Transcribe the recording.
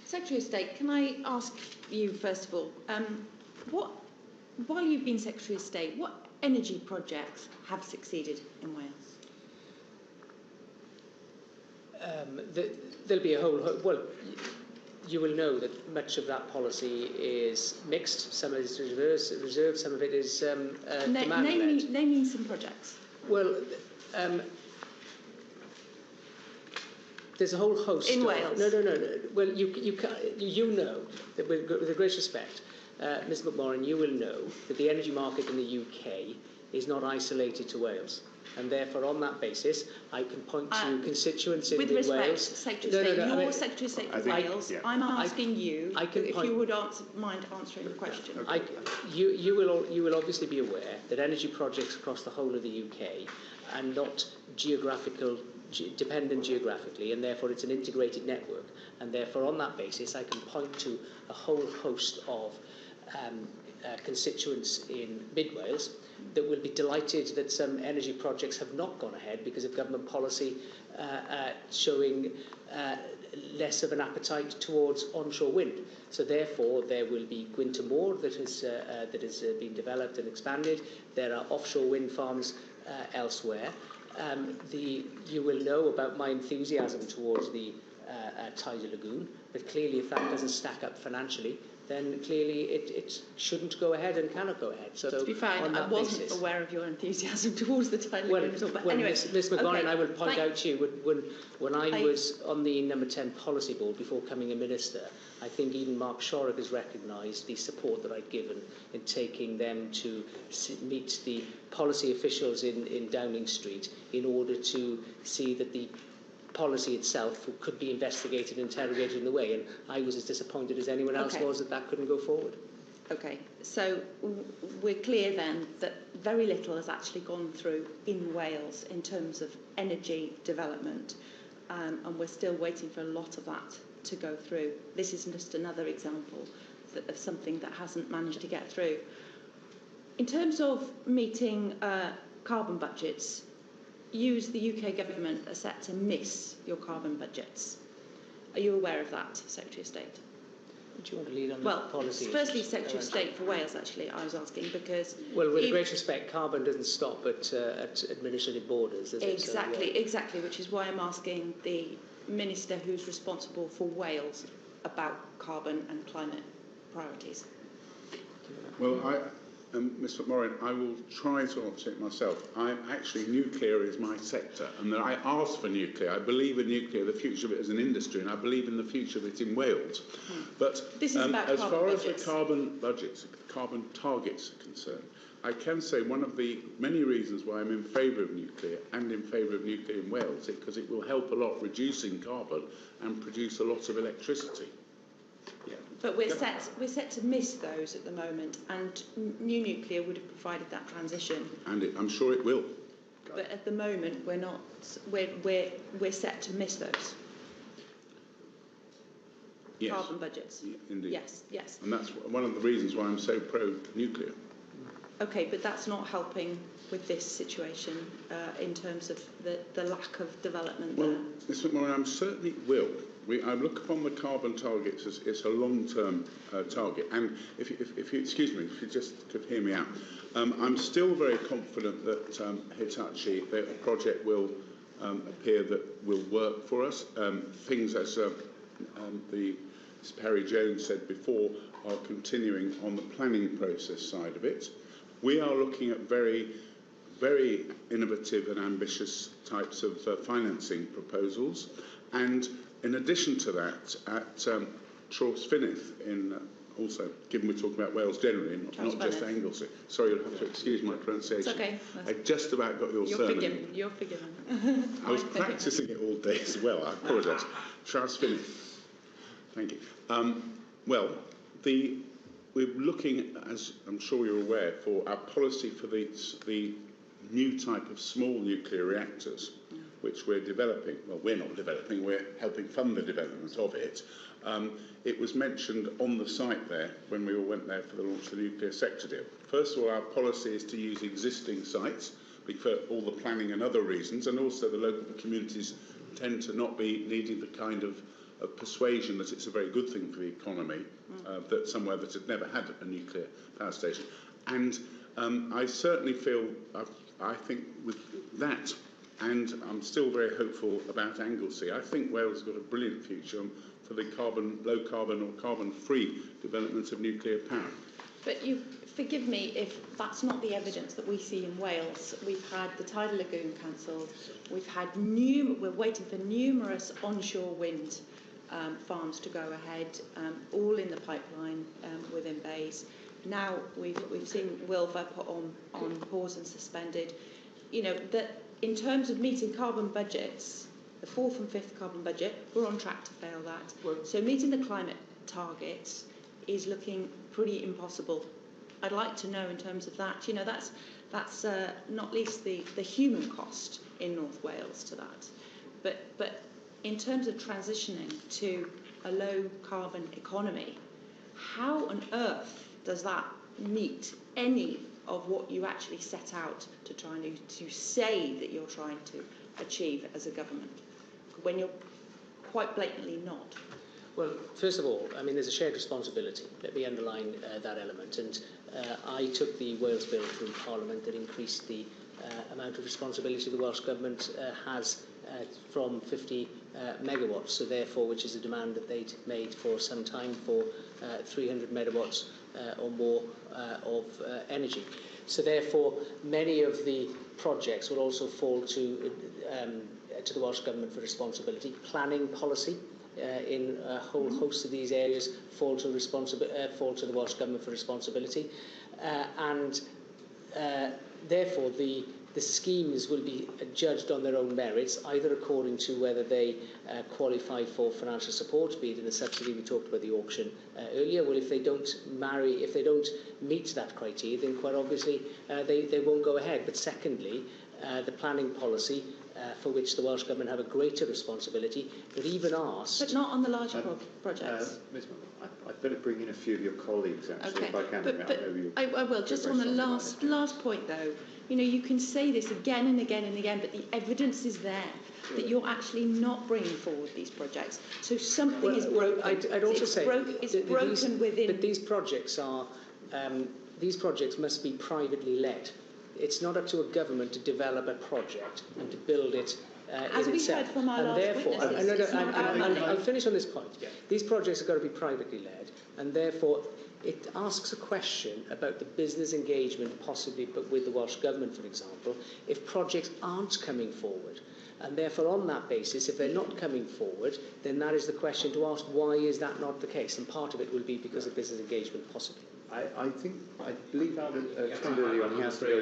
Secretary of State, can I ask you first of all, while you've been Secretary of State, what energy projects have succeeded in Wales? There'll be a whole, well, you will know that much of that policy is mixed. Some of it is reserved, some of it is demand-led. Name me some projects. Well, there's a whole host in Wales. No. Well, you know that with the greatest respect, Ms McMorrin, you will know that the energy market in the UK is not isolated to Wales. And therefore, on that basis, I can point to constituents in Wales. With respect, Secretary of State, you're Secretary of State for Wales. Yeah. I'm asking you if you would mind answering the question. You will obviously be aware that energy projects across the whole of the UK are not dependent geographically, and therefore it's an integrated network. And therefore, on that basis, I can point to a whole host of constituents in mid-Wales that will be delighted that some energy projects have not gone ahead because of government policy showing less of an appetite towards onshore wind. So therefore, there will be Gwynter Moor that has been developed and expanded. There are offshore wind farms elsewhere. You will know about my enthusiasm towards the tidal lagoon, but clearly if that doesn't stack up financially, then clearly it shouldn't go ahead and cannot go ahead. So to be fair, I wasn't aware of your enthusiasm towards the tidal lagoon. But anyway, Ms McMorrin, I will point out to you, when I was on the number 10 policy board before becoming a minister, I think even Mark Shorrock has recognised the support that I'd given in taking them to meet the policy officials in Downing Street in order to see that the policy itself could be investigated and interrogated in the way, and I was as disappointed as anyone else was that couldn't go forward. Okay, so we're clear then that very little has actually gone through in Wales in terms of energy development, and we're still waiting for a lot of that to go through. This is just another example of something that hasn't managed to get through. In terms of meeting carbon budgets, you as the UK government are set to miss your carbon budgets. Are you aware of that, Secretary of State? Do you want to lead on the policy? Well, firstly, Secretary of State for Wales, actually, I was asking, because... Well, with great respect, carbon doesn't stop at administrative borders, does it? Exactly, which is why I'm asking the Minister who's responsible for Wales about carbon and climate priorities. Well, Ms McMorrin, I will try to answer it myself. Nuclear is my sector, and I asked for nuclear. I believe in nuclear, the future of it as an industry, and I believe in the future of it in Wales. But this is about as far as budgets. The carbon targets are concerned, I can say one of the many reasons why I'm in favour of nuclear and in favour of nuclear in Wales is because it will help a lot reducing carbon and produce a lot of electricity. Yeah. But we're set to miss those at the moment, and new nuclear would have provided that transition. And I'm sure it will. But at the moment, we're not. We're set to miss those. Yes. Carbon budgets. Yeah, indeed. Yes. And that's one of the reasons why I'm so pro-nuclear. Okay, but that's not helping with this situation in terms of the lack of development there. Well, Ms McMorrin, I certainly will. I look upon the carbon targets as it's a long-term target. And if you excuse me, if you just could hear me out, I'm still very confident that Hitachi, the project will appear that will work for us. Things as Perry Jones said before are continuing on the planning process side of it. We are looking at very, very innovative and ambitious types of financing proposals. And in addition to that, at Trawsfynydd, also, given we're talking about Wales generally, not just Anglesey. Sorry, you'll have to excuse my pronunciation. It's okay. I just about got your surname. You're forgiven. I was practising it all day as well. I apologise. Trawsfynydd. Thank you. We're looking, as I'm sure you're aware, for our policy for the new type of small nuclear reactors, which we're developing. Well, we're not developing, we're helping fund the development of it. It was mentioned on the site there when we all went there for the launch of the nuclear sector deal. First of all, our policy is to use existing sites for all the planning and other reasons, and also the local communities tend to not be needing the kind of of persuasion that it's a very good thing for the economy, that somewhere that had never had a nuclear power station. And I certainly feel, I think with that, and I'm still very hopeful about Anglesey, I think Wales has got a brilliant future for the low carbon or carbon free development of nuclear power. But you forgive me if that's not the evidence that we see in Wales. We've had the Tidal Lagoon cancelled. We're waiting for numerous onshore wind farms to go ahead, all in the pipeline within bays. Now we've seen Wilver put on pause and suspended. You know, that in terms of meeting carbon budgets, the fourth and fifth carbon budget, we're on track to fail that. So meeting the climate targets is looking pretty impossible. I'd like to know in terms of that, you know, that's not least the human cost in North Wales to that. But in terms of transitioning to a low carbon economy, how on earth does that meet any of what you actually set out to try to say that you're trying to achieve as a government, when you're quite blatantly not? Well, first of all, I mean, there's a shared responsibility. Let me underline that element. And I took the Wales Bill through Parliament that increased the amount of responsibility the Welsh Government has from 50 megawatts, so therefore, which is a demand that they'd made for some time for 300 megawatts or more of energy. So therefore, many of the projects will also fall to the Welsh Government for responsibility. Planning policy in a whole host of these areas fall to the Welsh Government for responsibility, and therefore the schemes will be judged on their own merits, either according to whether they qualify for financial support, be it in the subsidy. We talked about the auction earlier. Well, if they don't meet that criteria, then quite obviously they won't go ahead. But secondly, the planning policy, for which the Welsh Government have a greater responsibility, but even asked... But not on the larger projects. Ms. McMorrin, I'd better bring in a few of your colleagues, actually, if I can. I will. Just on the last point, though, you know, you can say this again and again and again, but the evidence is there that you're actually not bringing forward these projects. So something is broken. I'd also say it's broken within... But these projects must be privately led. It's not up to a government to develop a project and to build it as we heard from our last witnesses. I'll finish on this point. Yeah. These projects have got to be privately led, and therefore it asks a question about the business engagement, possibly, but with the Welsh Government, for example, if projects aren't coming forward. And therefore, on that basis, if they're not coming forward, then that is the question to ask, why is that not the case? And part of it will be because of business engagement, possibly. I believe Alun turned earlier on, he has to go.